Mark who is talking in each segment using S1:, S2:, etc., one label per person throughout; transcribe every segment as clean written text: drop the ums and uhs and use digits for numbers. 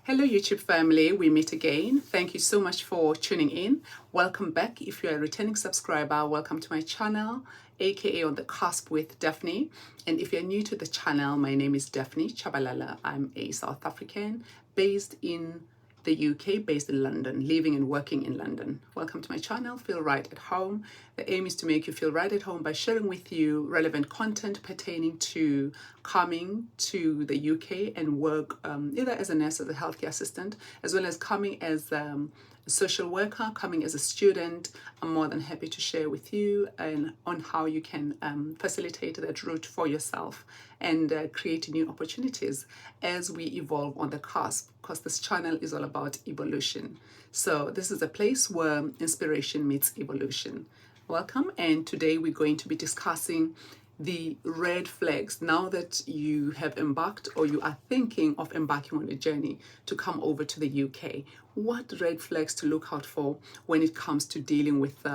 S1: Hello YouTube family, we meet again. Thank you so much for tuning in. Welcome back. If you're a returning subscriber, welcome to my channel, aka On the Cusp with Daphne. And if you're new to the channel, my name is Daphne Chabalala. I'm a South African based in the UK, based in London, living and working in London. Welcome to my channel, feel right at home. The aim is to make you feel right at home by sharing with you relevant content pertaining to coming to the UK and work either as a nurse, as a healthcare assistant, as well as coming as a social worker, coming as a student. I'm more than happy to share with you and on how you can facilitate that route for yourself and create new opportunities as we evolve on the cusp, because this channel is all about evolution. So this is a place where inspiration meets evolution. Welcome, and today we're going to be discussing the red flags now that you have embarked or you are thinking of embarking on a journey to come over to the UK. What red flags to look out for when it comes to dealing with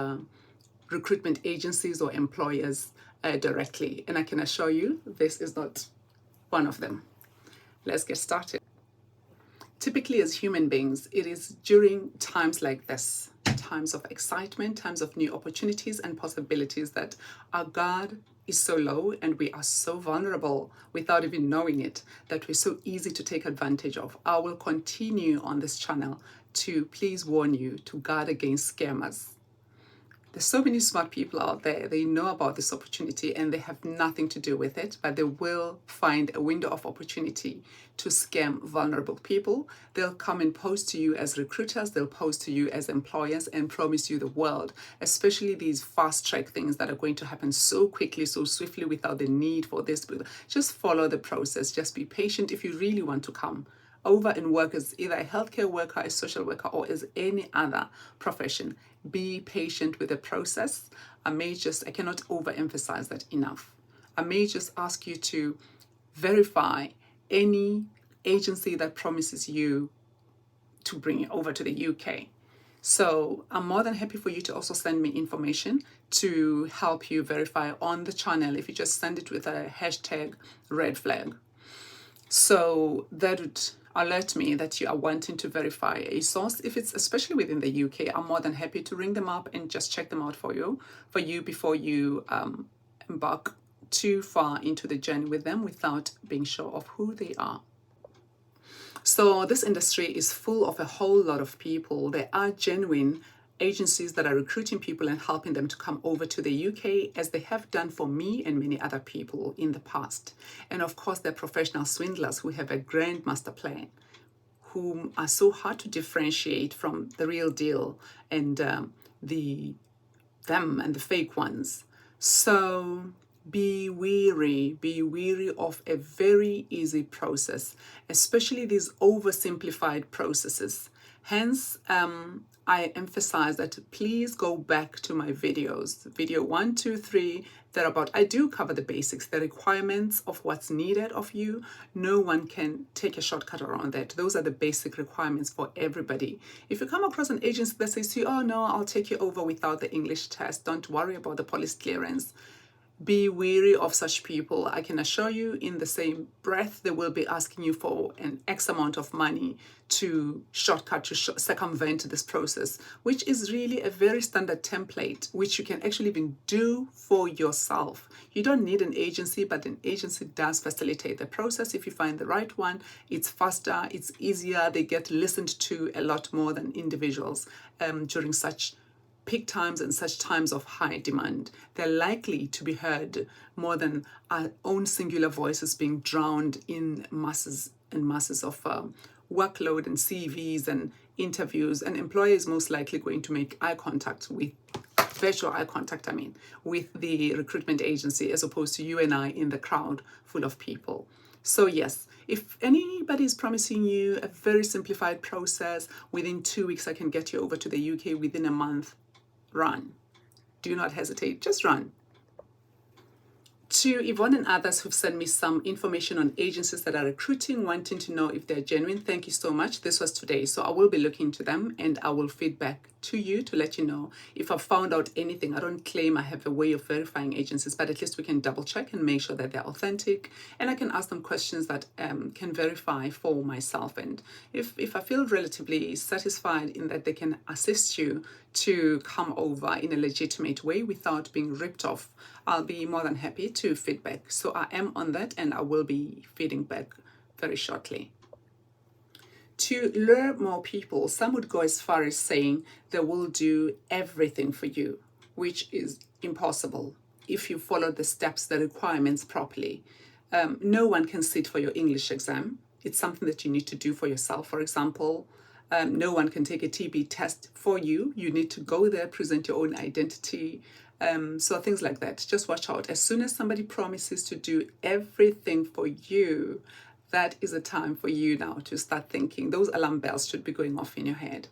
S1: recruitment agencies or employers directly? And I can assure you this is not one of them. Let's get started. Typically, as human beings, it is during times like this, times of excitement, times of new opportunities and possibilities, that our guard is so low and we are so vulnerable without even knowing it, that we're so easy to take advantage of. I will continue on this channel to please warn you to guard against scammers. There's so many smart people out there. They know about this opportunity and they have nothing to do with it, but they will find a window of opportunity to scam vulnerable people. They'll come and pose to you as recruiters, they'll pose to you as employers and promise you the world, especially these fast track things that are going to happen so quickly, so swiftly without the need for this. Just follow the process, just be patient if you really want to come over and work as either a healthcare worker, a social worker, or as any other profession. Be patient with the process. I cannot overemphasize that enough. I may just ask you to verify any agency that promises you to bring it over to the UK. So I'm more than happy for you to also send me information to help you verify on the channel if you just send it with a hashtag red flag. So that would alert me that you are wanting to verify a source. If it's especially within the UK, I'm more than happy to ring them up and just check them out for you before you embark too far into the journey with them without being sure of who they are. So this industry is full of a whole lot of people. There are genuine agencies that are recruiting people and helping them to come over to the UK, as they have done for me and many other people in the past. And of course, they're professional swindlers who have a grand master plan, whom are so hard to differentiate from the real deal and them and the fake ones. So be wary of a very easy process, especially these oversimplified processes. Hence, I emphasize that please go back to my videos, video 1, 2, 3, I do cover the basics, the requirements of what's needed of you. No one can take a shortcut around that. Those are the basic requirements for everybody. If you come across an agency that says to you, oh no, I'll take you over without the English test, don't worry about the police clearance. Be wary of such people. I can assure you, in the same breath, they will be asking you for an X amount of money to circumvent this process, which is really a very standard template, which you can actually even do for yourself. You don't need an agency, but an agency does facilitate the process. If you find the right one, it's faster, it's easier, they get listened to a lot more than individuals during such peak times and such times of high demand. They're likely to be heard more than our own singular voices being drowned in masses and masses of workload and CVs and interviews. An employer is most likely going to make virtual eye contact, with the recruitment agency, as opposed to you and I in the crowd full of people. So yes, if anybody is promising you a very simplified process, within 2 weeks I can get you over to the UK, within a month, run. Do not hesitate, just run. To Yvonne and others who've sent me some information on agencies that are recruiting, wanting to know if they're genuine, thank you so much. This was today, so I will be looking into them and I will feed back to you to let you know if I've found out anything. I don't claim I have a way of verifying agencies, but at least we can double check and make sure that they're authentic, and I can ask them questions that can verify for myself. And if I feel relatively satisfied in that they can assist you to come over in a legitimate way without being ripped off, I'll be more than happy to feedback. So I am on that, and I will be feeding back very shortly. To lure more people, some would go as far as saying they will do everything for you, which is impossible if you follow the steps, the requirements properly. No one can sit for your English exam. It's something that you need to do for yourself. For example, no one can take a TB test for you. You need to go there, present your own identity. So things like that. Just watch out. As soon as somebody promises to do everything for you, that is a time for you now to start thinking. Those alarm bells should be going off in your head.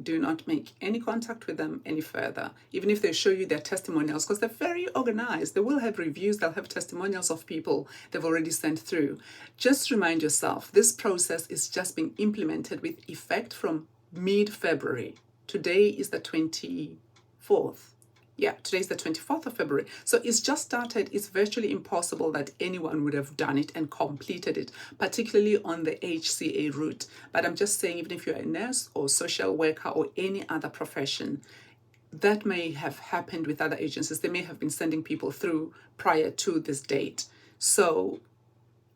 S1: Do not make any contact with them any further, even if they show you their testimonials, because they're very organized. They will have reviews, they'll have testimonials of people they've already sent through. Just remind yourself, this process is just being implemented with effect from mid-February. Today is the 24th. Yeah, today's the 24th of February. So it's just started. It's virtually impossible that anyone would have done it and completed it, particularly on the HCA route. But I'm just saying, even if you're a nurse or social worker or any other profession, that may have happened with other agencies. They may have been sending people through prior to this date. So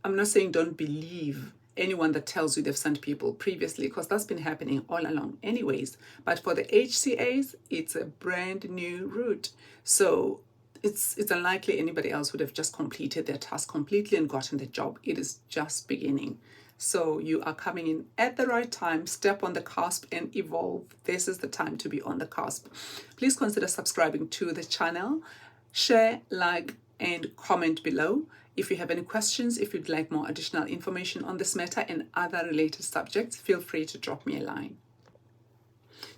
S1: I'm not saying don't believe anyone that tells you they've sent people previously, because that's been happening all along anyways. But for the HCAs, it's a brand new route. So it's unlikely anybody else would have just completed their task completely and gotten the job. It is just beginning. So you are coming in at the right time. Step on the cusp and evolve. This is the time to be on the cusp. Please consider subscribing to the channel. Share, like, and comment below. If you have any questions, if you'd like more additional information on this matter and other related subjects, feel free to drop me a line.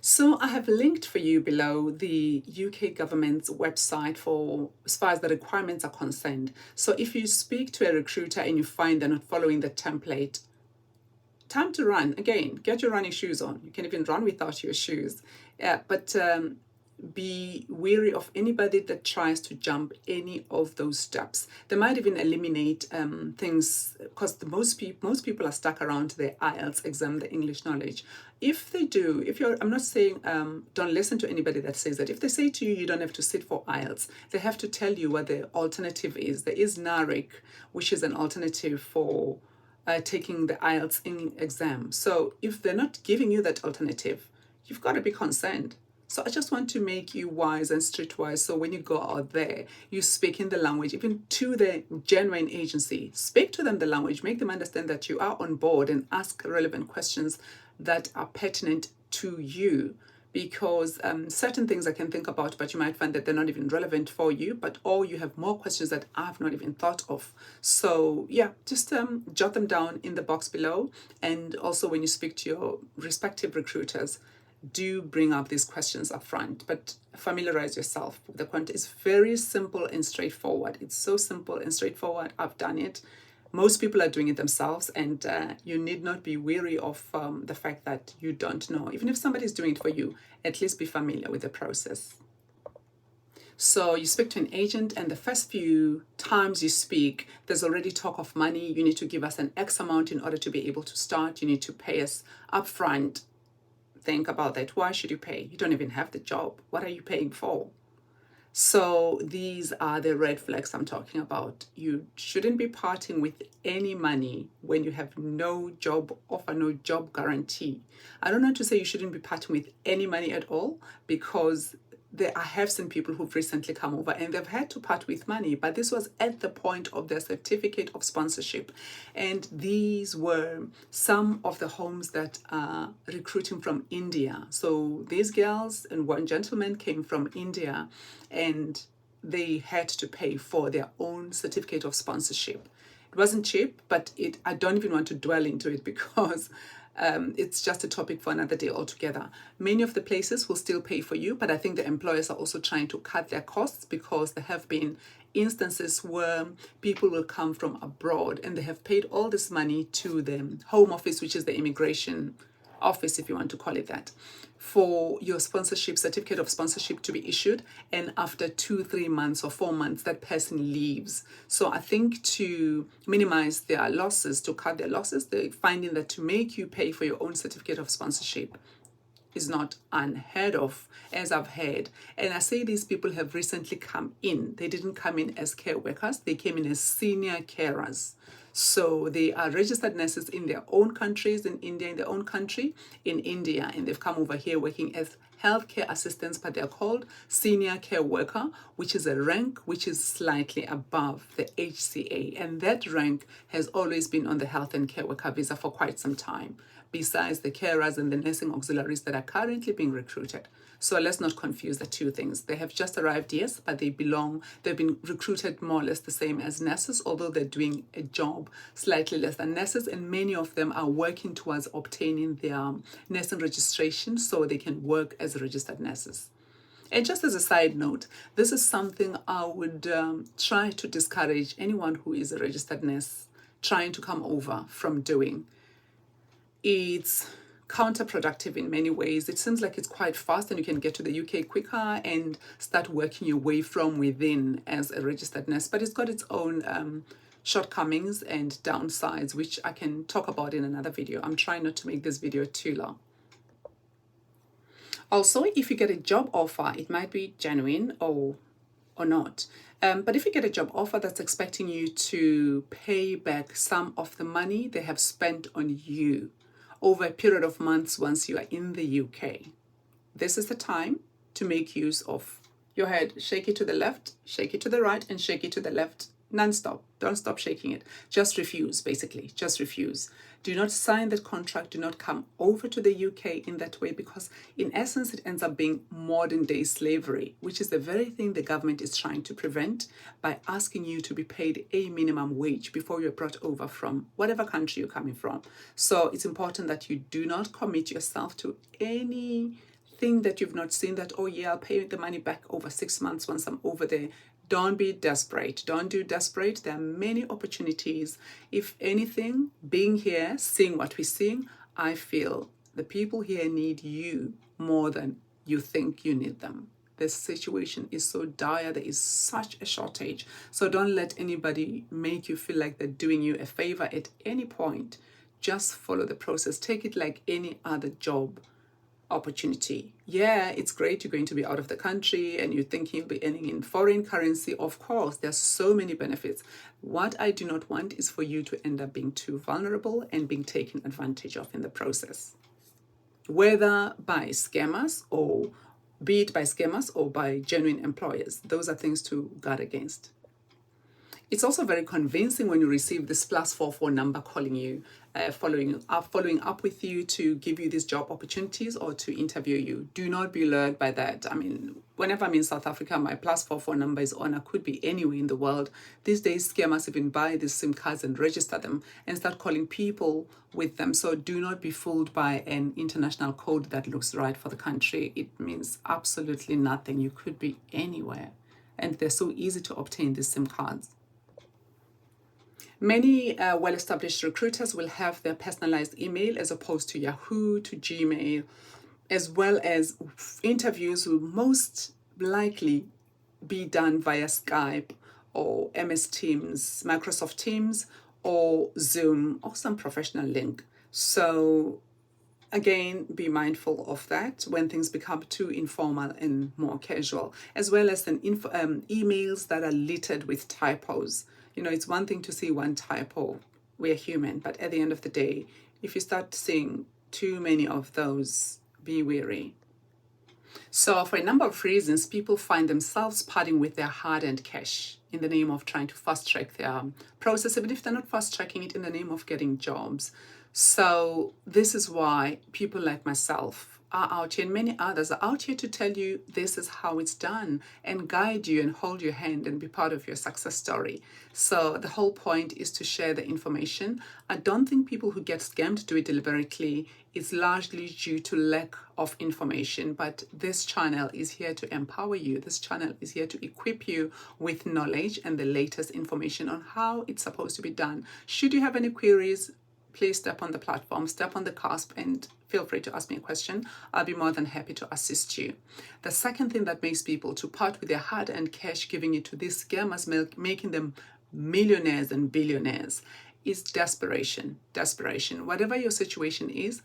S1: So I have linked for you below the UK government's website for as far as the requirements are concerned. So if you speak to a recruiter and you find they're not following the template, time to run. Again, get your running shoes on. You can even run without your shoes. Be wary of anybody that tries to jump any of those steps. They might even eliminate things, because most people are stuck around the IELTS exam, the English knowledge. If they do, I'm not saying don't listen to anybody that says that. If they say to you, you don't have to sit for IELTS, they have to tell you what the alternative is. There is NARIC, which is an alternative for taking the IELTS exam. So if they're not giving you that alternative, you've got to be concerned. So I just want to make you wise and streetwise, so when you go out there, you speak in the language, even to the genuine agency. Speak to them the language, make them understand that you are on board, and ask relevant questions that are pertinent to you. Because certain things I can think about, but you might find that they're not even relevant for you, or you have more questions that I've not even thought of. So yeah, just jot them down in the box below. And also when you speak to your respective recruiters, do bring up these questions up front, but familiarize yourself with the content. It's very simple and straightforward. It's so simple and straightforward. I've done it. Most people are doing it themselves, and you need not be weary of the fact that you don't know. Even if somebody's doing it for you, at least be familiar with the process. So you speak to an agent, and the first few times you speak, there's already talk of money. You need to give us an X amount in order to be able to start. You need to pay us upfront. Think about that. Why should you pay? You don't even have the job. What are you paying for? So these are the red flags I'm talking about. You shouldn't be parting with any money when you have no job offer, no job guarantee. I don't know to say you shouldn't be parting with any money at all, because I have seen people who've recently come over and they've had to part with money, but this was at the point of their certificate of sponsorship. And these were some of the homes that are recruiting from India. So these girls and one gentleman came from India, and they had to pay for their own certificate of sponsorship. It wasn't cheap, but I don't even want to dwell into it, because it's just a topic for another day altogether. Many of the places will still pay for you, but I think the employers are also trying to cut their costs, because there have been instances where people will come from abroad and they have paid all this money to the home office, which is the immigration office, if you want to call it that, for your sponsorship, certificate of sponsorship to be issued, and after 2-3 months or 4 months that person leaves. So I think to minimize their losses, to cut their losses, they're finding that to make you pay for your own certificate of sponsorship is not unheard of, as I've heard. And I say these people have recently come in. They didn't come in as care workers, they came in as senior carers. So they are registered nurses in their own countries, in India, in their own country, in India, and they've come over here working as healthcare assistants, but they're called senior care worker, which is a rank which is slightly above the HCA. And that rank has always been on the health and care worker visa for quite some time, besides the carers and the nursing auxiliaries that are currently being recruited. So let's not confuse the two things. They have just arrived, yes, but they've been recruited more or less the same as nurses, although they're doing a job slightly less than nurses, and many of them are working towards obtaining their nursing registration so they can work as registered nurses. And just as a side note, this is something I would try to discourage anyone who is a registered nurse trying to come over from doing. It's counterproductive in many ways. It seems like it's quite fast and you can get to the UK quicker and start working your way from within as a registered nurse, but it's got its own shortcomings and downsides, which I can talk about in another video. I'm trying not to make this video too long. Also, if you get a job offer, it might be genuine or not. But if you get a job offer that's expecting you to pay back some of the money they have spent on you over a period of months once you are in the UK, this is the time to make use of your head. Shake it to the left, shake it to the right, and shake it to the left non-stop. Don't stop shaking it. Just refuse, basically. Just refuse. Do not sign that contract. Do not come over to the UK in that way, because in essence it ends up being modern day slavery, which is the very thing the government is trying to prevent by asking you to be paid a minimum wage before you're brought over from whatever country you're coming from. So it's important that you do not commit yourself to anything that you've not seen, that, oh yeah, I'll pay the money back over 6 months once I'm over there. Don't be desperate. Don't do desperate. There are many opportunities. If anything, being here, seeing what we're seeing, I feel the people here need you more than you think you need them. The situation is so dire. There is such a shortage. So don't let anybody make you feel like they're doing you a favor at any point. Just follow the process. Take it like any other job opportunity. Yeah, it's great you're going to be out of the country and you're thinking you'll be earning in foreign currency. Of course, there's so many benefits. What I do not want is for you to end up being too vulnerable and being taken advantage of in the process. Whether by scammers or be it by scammers or by genuine employers, those are things to guard against. It's also very convincing when you receive this +44 number calling you, following up with you to give you these job opportunities or to interview you. Do not be lured by that. I mean, whenever I'm in South Africa, my +44 number is on. I could be anywhere in the world. These days, scammers even buy these SIM cards and register them and start calling people with them. So do not be fooled by an international code that looks right for the country. It means absolutely nothing. You could be anywhere. And they're so easy to obtain, these SIM cards. Many well-established recruiters will have their personalized email as opposed to Yahoo, to Gmail, as well as interviews will most likely be done via Skype or MS Teams, Microsoft Teams, or Zoom, or some professional link. So again, be mindful of that when things become too informal and more casual, as well as emails that are littered with typos. You know, it's one thing to see one typo. We're human, but at the end of the day, if you start seeing too many of those, be wary. So for a number of reasons, people find themselves parting with their hard-earned cash in the name of trying to fast-track their process, even if they're not fast-tracking it in the name of getting jobs. So this is why people like myself are out here, and many others are out here to tell you this is how it's done and guide you and hold your hand and be part of your success story. So the whole point is to share the information. I don't think people who get scammed do it deliberately. It's largely due to lack of information, but this channel is here to empower you. This channel is here to equip you with knowledge and the latest information on how it's supposed to be done. Should you have any queries, please step on the platform, step on the cusp, and feel free to ask me a question. I'll be more than happy to assist you. The second thing that makes people to part with their hard-earned cash, giving it to these scammers, making them millionaires and billionaires, is desperation. Desperation. Whatever your situation is,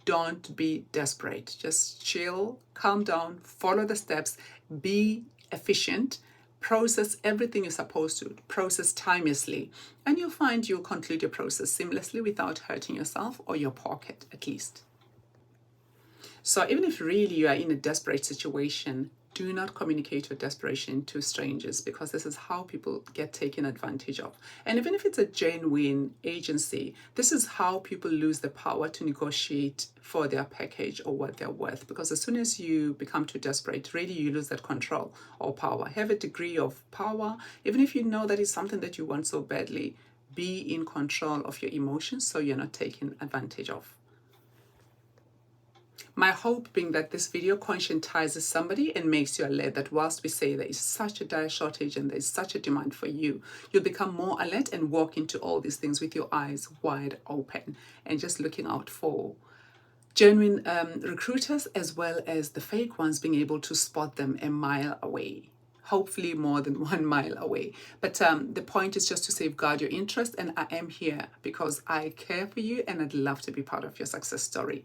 S1: don't be desperate. Just chill, calm down, follow the steps, be efficient, process everything you're supposed to, process timelessly, and you'll find you'll conclude your process seamlessly without hurting yourself or your pocket, at least. So even if really you are in a desperate situation, do not communicate your desperation to strangers, because this is how people get taken advantage of. And even if it's a genuine agency, this is how people lose the power to negotiate for their package or what they're worth. Because as soon as you become too desperate, really you lose that control or power. Have a degree of power, even if you know that it's something that you want so badly. Be in control of your emotions so you're not taken advantage of. My hope being that this video conscientizes somebody and makes you alert that whilst we say there is such a dire shortage and there is such a demand for you, you'll become more alert and walk into all these things with your eyes wide open and just looking out for genuine recruiters, as well as the fake ones, being able to spot them a mile away. Hopefully more than 1 mile away. But the point is just to safeguard your interest, and I am here because I care for you and I'd love to be part of your success story.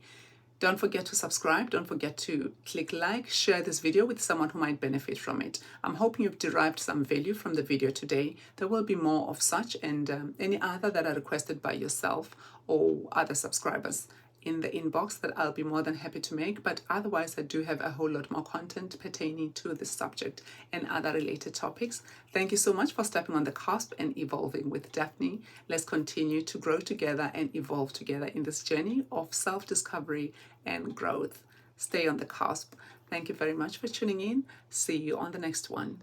S1: Don't forget to subscribe. Don't forget to click like, share this video with someone who might benefit from it. I'm hoping you've derived some value from the video today. There will be more of such, and any other that are requested by yourself or other subscribers in the inbox that I'll be more than happy to make. But otherwise, I do have a whole lot more content pertaining to this subject and other related topics. Thank you so much for stepping on the cusp and evolving with Daphne. Let's continue to grow together and evolve together in this journey of self-discovery and growth. Stay on the cusp. Thank you very much for tuning in. See you on the next one.